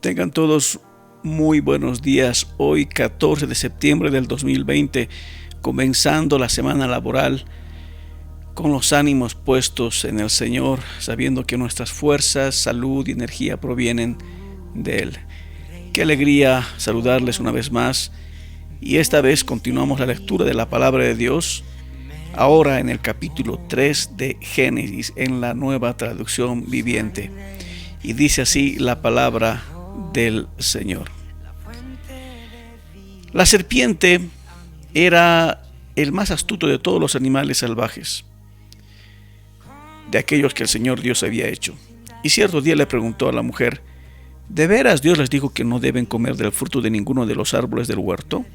Tengan todos muy buenos días. Hoy 14 de septiembre del 2020, comenzando la semana laboral con los ánimos puestos en el Señor, sabiendo que nuestras fuerzas, salud y energía provienen de Él. Qué alegría saludarles una vez más, y esta vez continuamos la lectura de la palabra de Dios, ahora en el capítulo 3 de Génesis, en la Nueva Traducción Viviente. Y dice así la palabra del Señor. La serpiente era el más astuto de todos los animales salvajes, de aquellos que el Señor Dios había hecho. Y cierto día le preguntó a la mujer: ¿de veras Dios les dijo que no deben comer del fruto de ninguno de los árboles del huerto?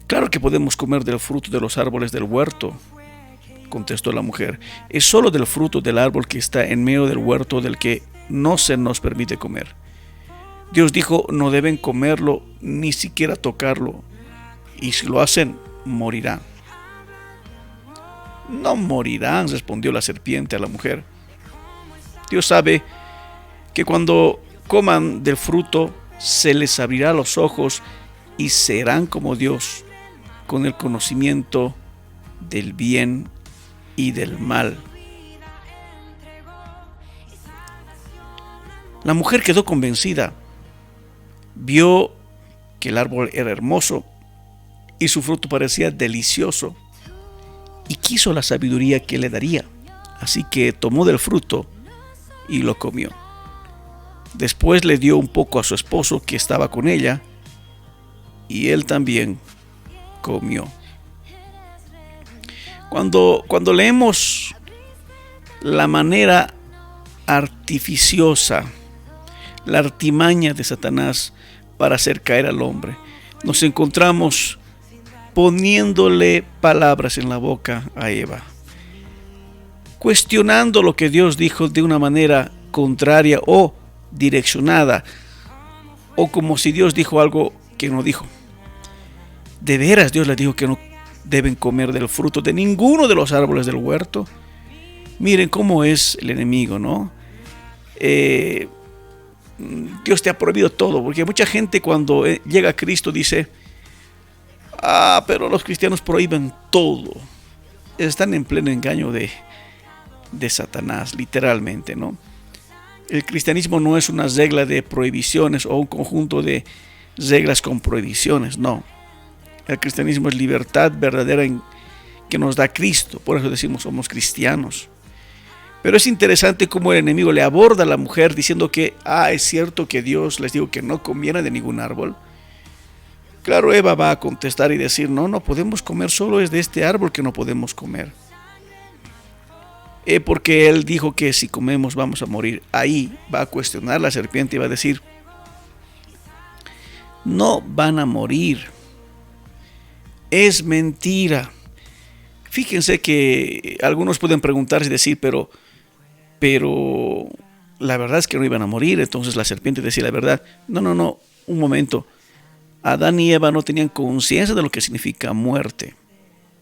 Claro que podemos comer del fruto de los árboles del huerto, contestó la mujer. Es solo del fruto del árbol que está en medio del huerto del que no se nos permite comer. Dios dijo: no deben comerlo, ni siquiera tocarlo, y si lo hacen, morirán. No morirán, respondió la serpiente a la mujer. Dios sabe que cuando coman del fruto se les abrirá los ojos y serán como Dios, con el conocimiento del bien y del mal. La mujer quedó convencida. Vio que el árbol era hermoso y su fruto parecía delicioso, y quiso la sabiduría que le daría. Así que tomó del fruto y lo comió. Después le dio un poco a su esposo que estaba con ella, y él también comió. Cuando leemos la manera artificiosa, la artimaña de Satanás para hacer caer al hombre, nos encontramos poniéndole palabras en la boca a Eva, cuestionando lo que Dios dijo de una manera contraria o direccionada, o como si Dios dijo algo que no dijo. ¿De veras Dios les dijo que no deben comer del fruto de ninguno de los árboles del huerto? Miren cómo es el enemigo, ¿no? Dios te ha prohibido todo, porque mucha gente cuando llega a Cristo dice: pero los cristianos prohíben todo. Están en pleno engaño de Satanás, literalmente, ¿no? El cristianismo no es una regla de prohibiciones o un conjunto de reglas con prohibiciones, no. El cristianismo es libertad verdadera que nos da Cristo. Por eso decimos somos cristianos. Pero es interesante cómo el enemigo le aborda a la mujer diciendo que es cierto que Dios les dijo que no comieran de ningún árbol. Claro, Eva va a contestar y decir: no podemos comer, solo es de este árbol que no podemos comer. Porque él dijo que si comemos vamos a morir. Ahí va a cuestionar la serpiente y va a decir: no van a morir. Es mentira. Fíjense que algunos pueden preguntarse y decir, pero la verdad es que no iban a morir. Entonces la serpiente decía la verdad. No, un momento. Adán y Eva no tenían conciencia de lo que significa muerte.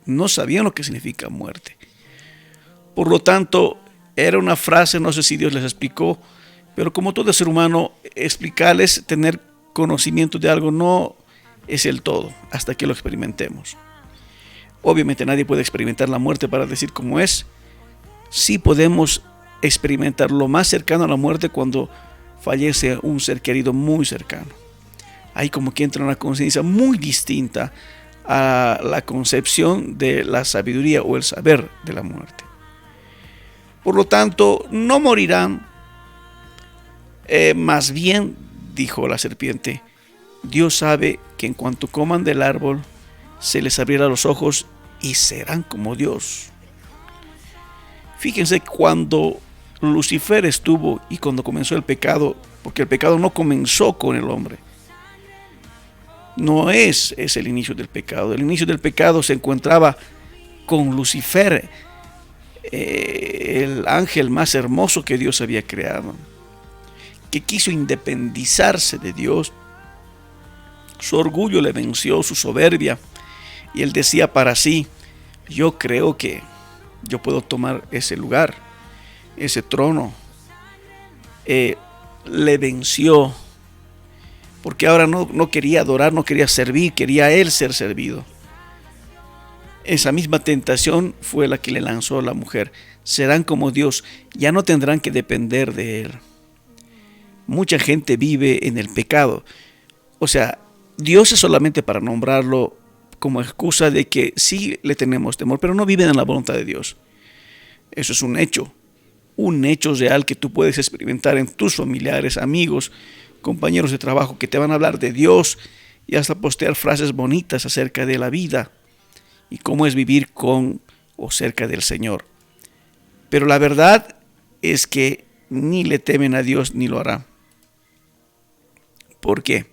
No sabían lo que significa muerte. Por lo tanto, era una frase, no sé si Dios les explicó, pero como todo ser humano, explicarles, tener conocimiento de algo no es el todo, hasta que lo experimentemos. Obviamente nadie puede experimentar la muerte para decir cómo es. Sí podemos experimentar lo más cercano a la muerte cuando fallece un ser querido muy cercano. Ahí como que entra una conciencia muy distinta a la concepción de la sabiduría o el saber de la muerte. Por lo tanto, no morirán. Más bien, dijo la serpiente, Dios sabe que en cuanto coman del árbol, se les abrirá los ojos y serán como Dios. Fíjense, cuando Lucifer estuvo y cuando comenzó el pecado, porque el pecado no comenzó con el hombre. No es el inicio del pecado. El inicio del pecado se encontraba con Lucifer, el ángel más hermoso que Dios había creado, que quiso independizarse de Dios. Su orgullo le venció, su soberbia, y él decía para sí: yo creo que yo puedo tomar ese lugar, ese trono. le venció, porque ahora no quería adorar, no quería servir, quería él ser servido. Esa misma tentación fue la que le lanzó a la mujer. Serán como Dios, ya no tendrán que depender de él. Mucha gente vive en el pecado. O sea, Dios es solamente para nombrarlo como excusa de que sí le tenemos temor, pero no viven en la voluntad de Dios. Eso es un hecho real que tú puedes experimentar en tus familiares, amigos, compañeros de trabajo que te van a hablar de Dios y hasta postear frases bonitas acerca de la vida y cómo es vivir con o cerca del Señor. Pero la verdad es que ni le temen a Dios ni lo hará. ¿Por qué?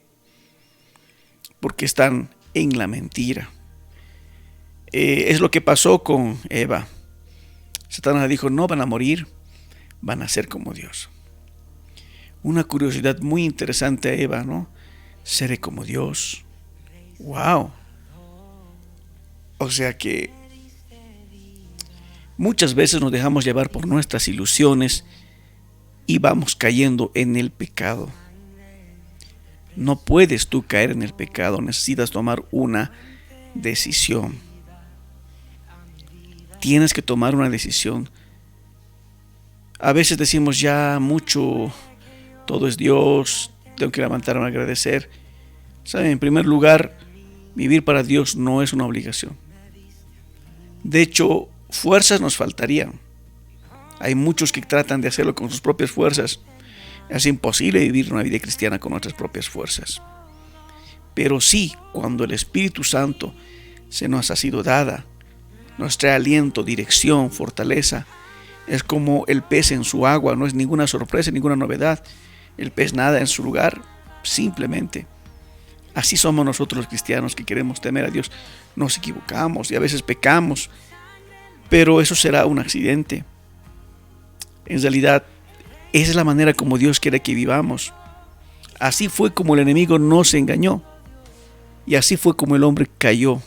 Porque están en la mentira. Es lo que pasó con Eva. Satanás dijo, no van a morir, van a ser como Dios. Una curiosidad muy interesante a Eva, ¿no? Seré como Dios. ¡Wow! O sea que muchas veces nos dejamos llevar por nuestras ilusiones y vamos cayendo en el pecado. No puedes tú caer en el pecado, necesitas tomar una decisión. Tienes que tomar una decisión. A veces decimos ya mucho, todo es Dios, tengo que levantarme a agradecer. ¿Saben? En primer lugar, vivir para Dios no es una obligación. De hecho, fuerzas nos faltarían. Hay muchos que tratan de hacerlo con sus propias fuerzas. Es imposible vivir una vida cristiana con nuestras propias fuerzas. Pero sí, cuando el Espíritu Santo se nos ha sido dada, nos trae aliento, dirección, fortaleza. Es como el pez en su agua, no es ninguna sorpresa, ninguna novedad. El pez nada en su lugar, simplemente. Así somos nosotros los cristianos que queremos temer a Dios. Nos equivocamos y a veces pecamos, pero eso será un accidente. En realidad, esa es la manera como Dios quiere que vivamos. Así fue como el enemigo nos engañó y así fue como el hombre cayó.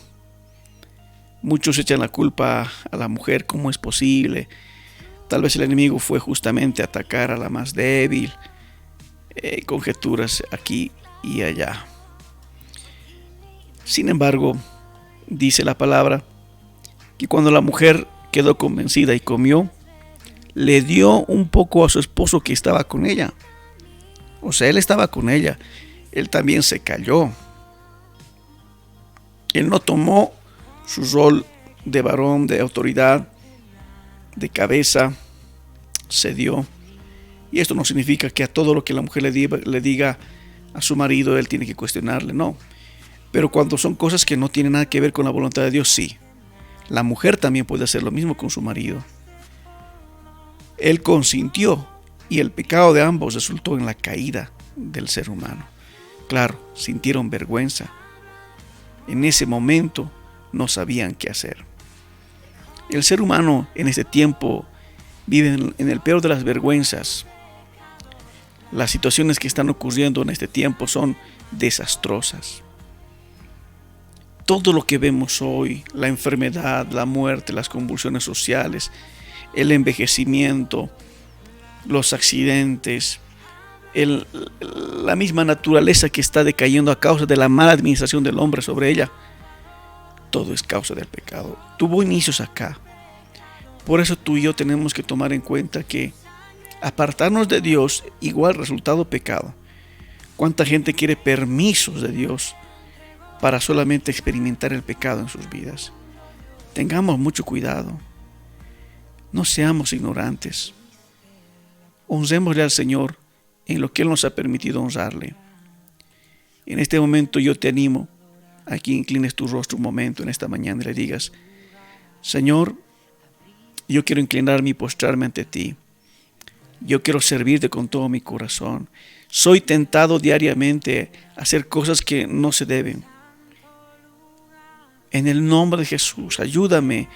Muchos echan la culpa a la mujer, ¿cómo es posible? Tal vez el enemigo fue justamente atacar a la más débil. Conjeturas aquí y allá. Sin embargo, dice la palabra que cuando la mujer quedó convencida y comió, le dio un poco a su esposo que estaba con ella. O sea, él estaba con ella. Él también se calló. Él no tomó su rol de varón, de autoridad, de cabeza, cedió. Y esto no significa que a todo lo que la mujer le diga a su marido, él tiene que cuestionarle, no. Pero cuando son cosas que no tienen nada que ver con la voluntad de Dios, sí. La mujer también puede hacer lo mismo con su marido. Él consintió y el pecado de ambos resultó en la caída del ser humano. Claro, sintieron vergüenza. En ese momento no sabían qué hacer. El ser humano en este tiempo vive en el peor de las vergüenzas. Las situaciones que están ocurriendo en este tiempo son desastrosas. Todo lo que vemos hoy, la enfermedad, la muerte, las convulsiones sociales, el envejecimiento, los accidentes, la misma naturaleza que está decayendo a causa de la mala administración del hombre sobre ella, todo es causa del pecado. Tuvo inicios acá. Por eso tú y yo tenemos que tomar en cuenta que apartarnos de Dios igual resultado pecado. ¿Cuánta gente quiere permisos de Dios para solamente experimentar el pecado en sus vidas? Tengamos mucho cuidado. No seamos ignorantes. Honrémosle al Señor en lo que Él nos ha permitido honrarle. En este momento yo te animo a que inclines tu rostro un momento en esta mañana y le digas: Señor, yo quiero inclinarme y postrarme ante ti. Yo quiero servirte con todo mi corazón. Soy tentado diariamente a hacer cosas que no se deben. En el nombre de Jesús, ayúdame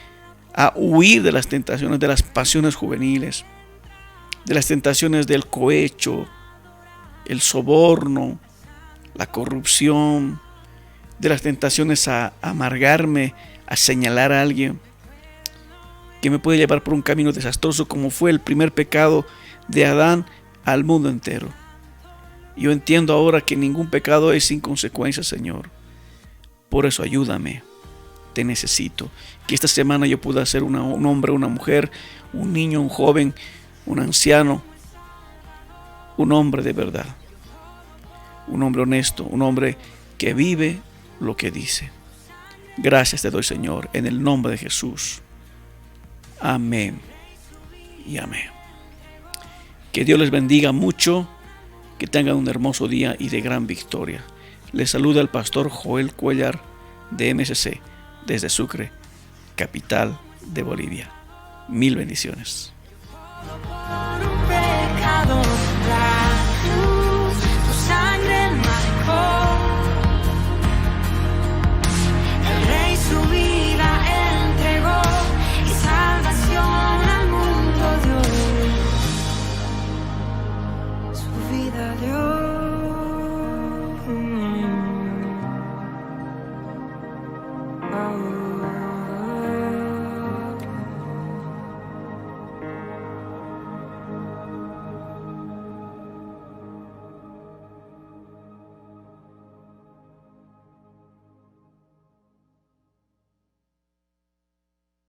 a huir de las tentaciones, de las pasiones juveniles, de las tentaciones del cohecho, el soborno, la corrupción, de las tentaciones a amargarme, a señalar a alguien, que me puede llevar por un camino desastroso como fue el primer pecado de Adán al mundo entero. Yo entiendo ahora que ningún pecado es sin consecuencias, Señor. Por eso ayúdame. Te necesito. Que esta semana yo pueda ser un hombre, una mujer, un niño, un joven, un anciano, un hombre de verdad, un hombre honesto, un hombre que vive lo que dice. Gracias te doy, Señor, en el nombre de Jesús. Amén y amén. Que Dios les bendiga mucho, que tengan un hermoso día y de gran victoria. Les saluda el pastor Joel Cuellar de MSC desde Sucre, capital de Bolivia. Mil bendiciones.